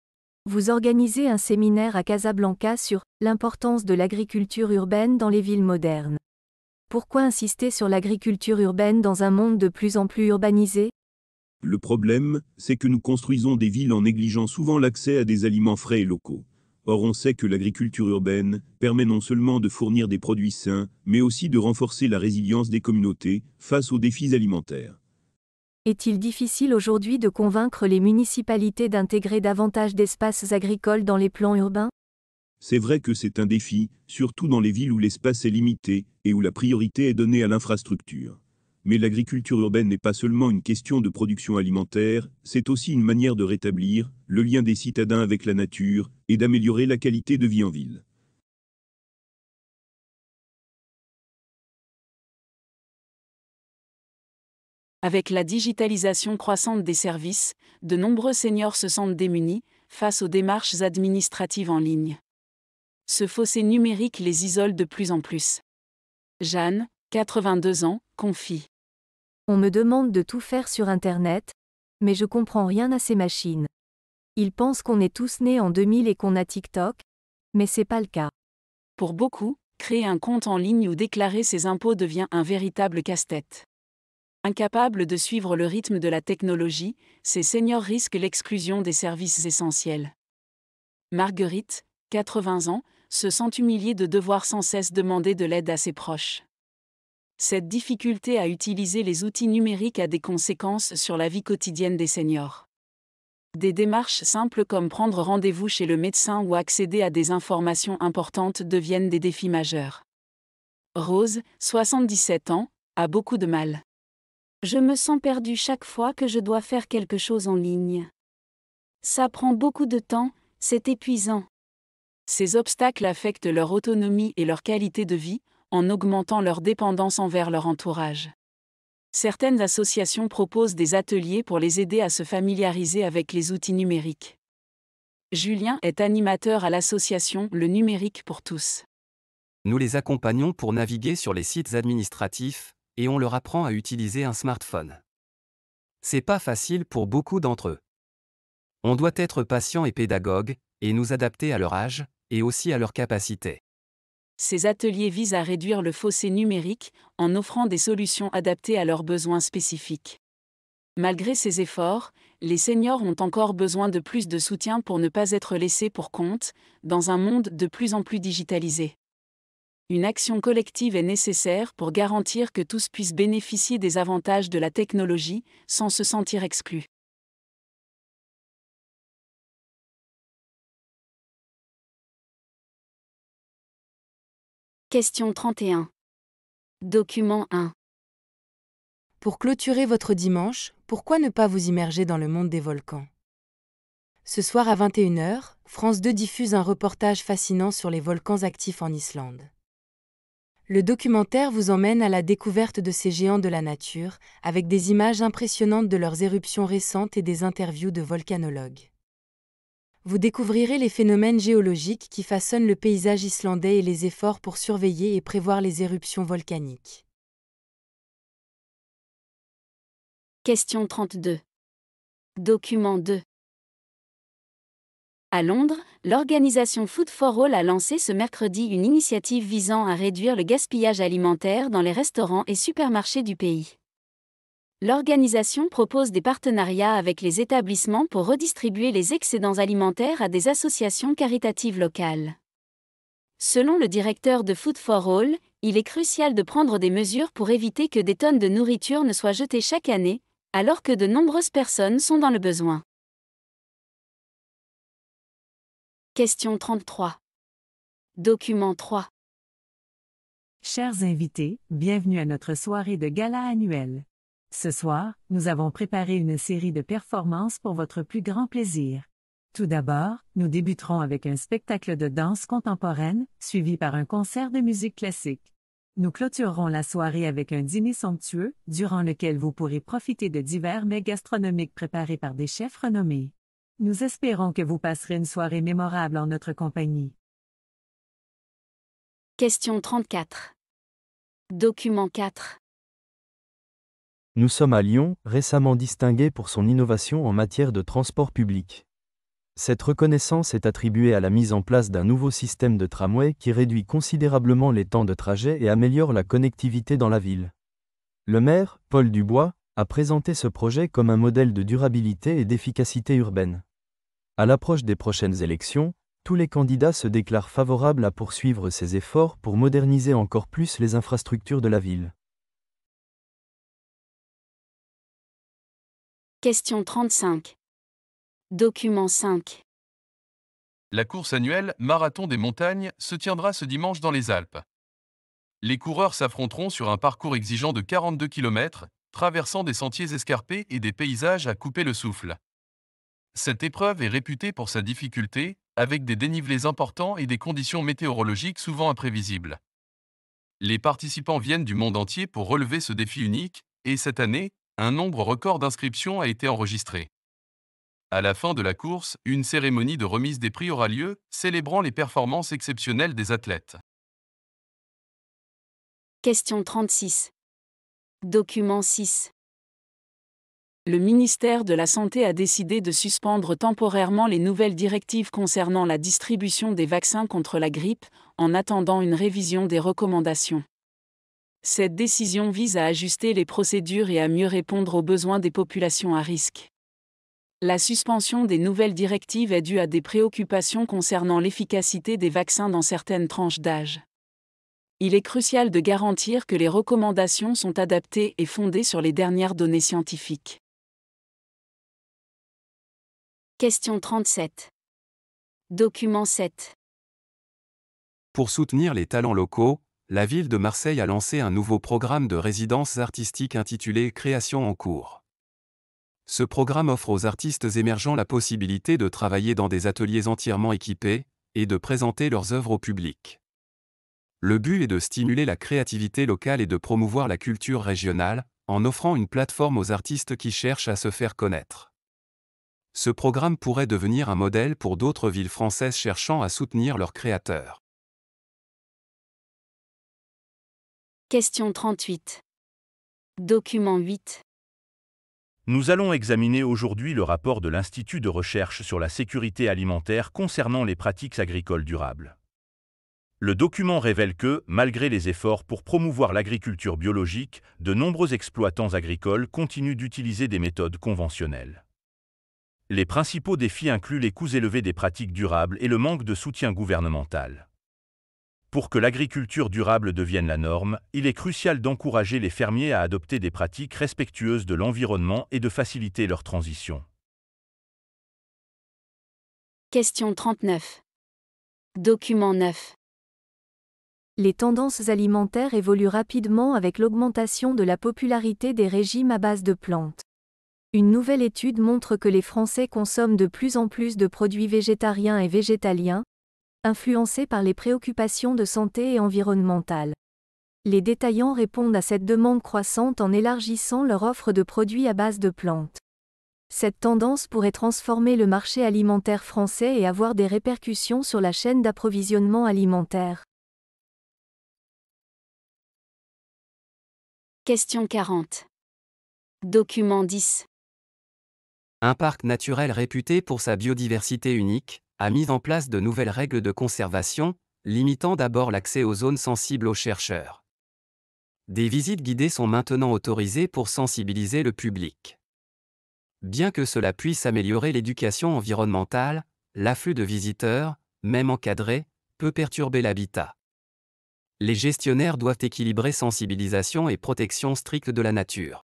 vous organisez un séminaire à Casablanca sur l'importance de l'agriculture urbaine dans les villes modernes. Pourquoi insister sur l'agriculture urbaine dans un monde de plus en plus urbanisé? Le problème, c'est que nous construisons des villes en négligeant souvent l'accès à des aliments frais et locaux. Or on sait que l'agriculture urbaine permet non seulement de fournir des produits sains, mais aussi de renforcer la résilience des communautés face aux défis alimentaires. Est-il difficile aujourd'hui de convaincre les municipalités d'intégrer davantage d'espaces agricoles dans les plans urbains? C'est vrai que c'est un défi, surtout dans les villes où l'espace est limité et où la priorité est donnée à l'infrastructure. Mais l'agriculture urbaine n'est pas seulement une question de production alimentaire, c'est aussi une manière de rétablir le lien des citadins avec la nature et d'améliorer la qualité de vie en ville. Avec la digitalisation croissante des services, de nombreux seniors se sentent démunis face aux démarches administratives en ligne. Ce fossé numérique les isole de plus en plus. Jeanne, 82 ans, confie. On me demande de tout faire sur Internet, mais je comprends rien à ces machines. Ils pensent qu'on est tous nés en 2000 et qu'on a TikTok, mais c'est pas le cas. Pour beaucoup, créer un compte en ligne ou déclarer ses impôts devient un véritable casse-tête. Incapables de suivre le rythme de la technologie, ces seniors risquent l'exclusion des services essentiels. Marguerite, 80 ans, se sent humiliée de devoir sans cesse demander de l'aide à ses proches. Cette difficulté à utiliser les outils numériques a des conséquences sur la vie quotidienne des seniors. Des démarches simples comme prendre rendez-vous chez le médecin ou accéder à des informations importantes deviennent des défis majeurs. Rose, 77 ans, a beaucoup de mal. Je me sens perdue chaque fois que je dois faire quelque chose en ligne. Ça prend beaucoup de temps, c'est épuisant. Ces obstacles affectent leur autonomie et leur qualité de vie, en augmentant leur dépendance envers leur entourage. Certaines associations proposent des ateliers pour les aider à se familiariser avec les outils numériques. Julien est animateur à l'association Le Numérique pour tous. Nous les accompagnons pour naviguer sur les sites administratifs, et on leur apprend à utiliser un smartphone. C'est pas facile pour beaucoup d'entre eux. On doit être patient et pédagogue, et nous adapter à leur âge, et aussi à leurs capacités. Ces ateliers visent à réduire le fossé numérique, en offrant des solutions adaptées à leurs besoins spécifiques. Malgré ces efforts, les seniors ont encore besoin de plus de soutien pour ne pas être laissés pour compte, dans un monde de plus en plus digitalisé. Une action collective est nécessaire pour garantir que tous puissent bénéficier des avantages de la technologie, sans se sentir exclus. Question 31. Document 1. Pour clôturer votre dimanche, pourquoi ne pas vous immerger dans le monde des volcans? Ce soir à 21h, France 2 diffuse un reportage fascinant sur les volcans actifs en Islande. Le documentaire vous emmène à la découverte de ces géants de la nature, avec des images impressionnantes de leurs éruptions récentes et des interviews de volcanologues. Vous découvrirez les phénomènes géologiques qui façonnent le paysage islandais et les efforts pour surveiller et prévoir les éruptions volcaniques. Question 32. Document 2. À Londres, l'organisation Food for All a lancé ce mercredi une initiative visant à réduire le gaspillage alimentaire dans les restaurants et supermarchés du pays. L'organisation propose des partenariats avec les établissements pour redistribuer les excédents alimentaires à des associations caritatives locales. Selon le directeur de Food for All, il est crucial de prendre des mesures pour éviter que des tonnes de nourriture ne soient jetées chaque année, alors que de nombreuses personnes sont dans le besoin. Question 33. Document 3. Chers invités, bienvenue à notre soirée de gala annuelle. Ce soir, nous avons préparé une série de performances pour votre plus grand plaisir. Tout d'abord, nous débuterons avec un spectacle de danse contemporaine, suivi par un concert de musique classique. Nous clôturerons la soirée avec un dîner somptueux, durant lequel vous pourrez profiter de divers mets gastronomiques préparés par des chefs renommés. Nous espérons que vous passerez une soirée mémorable en notre compagnie. Question 34. Document 4. Nous sommes à Lyon, récemment distingué pour son innovation en matière de transport public. Cette reconnaissance est attribuée à la mise en place d'un nouveau système de tramway qui réduit considérablement les temps de trajet et améliore la connectivité dans la ville. Le maire, Paul Dubois, a présenté ce projet comme un modèle de durabilité et d'efficacité urbaine. À l'approche des prochaines élections, tous les candidats se déclarent favorables à poursuivre ces efforts pour moderniser encore plus les infrastructures de la ville. Question 35. Document 5. La course annuelle Marathon des montagnes se tiendra ce dimanche dans les Alpes. Les coureurs s'affronteront sur un parcours exigeant de 42 km, traversant des sentiers escarpés et des paysages à couper le souffle. Cette épreuve est réputée pour sa difficulté, avec des dénivelés importants et des conditions météorologiques souvent imprévisibles. Les participants viennent du monde entier pour relever ce défi unique, et cette année, un nombre record d'inscriptions a été enregistré. À la fin de la course, une cérémonie de remise des prix aura lieu, célébrant les performances exceptionnelles des athlètes. Question 36. Document 6. Le ministère de la Santé a décidé de suspendre temporairement les nouvelles directives concernant la distribution des vaccins contre la grippe, en attendant une révision des recommandations. Cette décision vise à ajuster les procédures et à mieux répondre aux besoins des populations à risque. La suspension des nouvelles directives est due à des préoccupations concernant l'efficacité des vaccins dans certaines tranches d'âge. Il est crucial de garantir que les recommandations sont adaptées et fondées sur les dernières données scientifiques. . Question 37. Document 7. Pour soutenir les talents locaux, la ville de Marseille a lancé un nouveau programme de résidence artistique intitulé Création en cours. Ce programme offre aux artistes émergents la possibilité de travailler dans des ateliers entièrement équipés et de présenter leurs œuvres au public. Le but est de stimuler la créativité locale et de promouvoir la culture régionale, en offrant une plateforme aux artistes qui cherchent à se faire connaître. Ce programme pourrait devenir un modèle pour d'autres villes françaises cherchant à soutenir leurs créateurs. Question 38. Document 8. Nous allons examiner aujourd'hui le rapport de l'Institut de recherche sur la sécurité alimentaire concernant les pratiques agricoles durables. Le document révèle que, malgré les efforts pour promouvoir l'agriculture biologique, de nombreux exploitants agricoles continuent d'utiliser des méthodes conventionnelles. Les principaux défis incluent les coûts élevés des pratiques durables et le manque de soutien gouvernemental. Pour que l'agriculture durable devienne la norme, il est crucial d'encourager les fermiers à adopter des pratiques respectueuses de l'environnement et de faciliter leur transition. Question 39. Document 9. Les tendances alimentaires évoluent rapidement avec l'augmentation de la popularité des régimes à base de plantes. Une nouvelle étude montre que les Français consomment de plus en plus de produits végétariens et végétaliens, influencés par les préoccupations de santé et environnementales. Les détaillants répondent à cette demande croissante en élargissant leur offre de produits à base de plantes. Cette tendance pourrait transformer le marché alimentaire français et avoir des répercussions sur la chaîne d'approvisionnement alimentaire. Question 40. Document 10. Un parc naturel réputé pour sa biodiversité unique a mis en place de nouvelles règles de conservation, limitant d'abord l'accès aux zones sensibles aux chercheurs. Des visites guidées sont maintenant autorisées pour sensibiliser le public. Bien que cela puisse améliorer l'éducation environnementale, l'afflux de visiteurs, même encadré, peut perturber l'habitat. Les gestionnaires doivent équilibrer sensibilisation et protection stricte de la nature.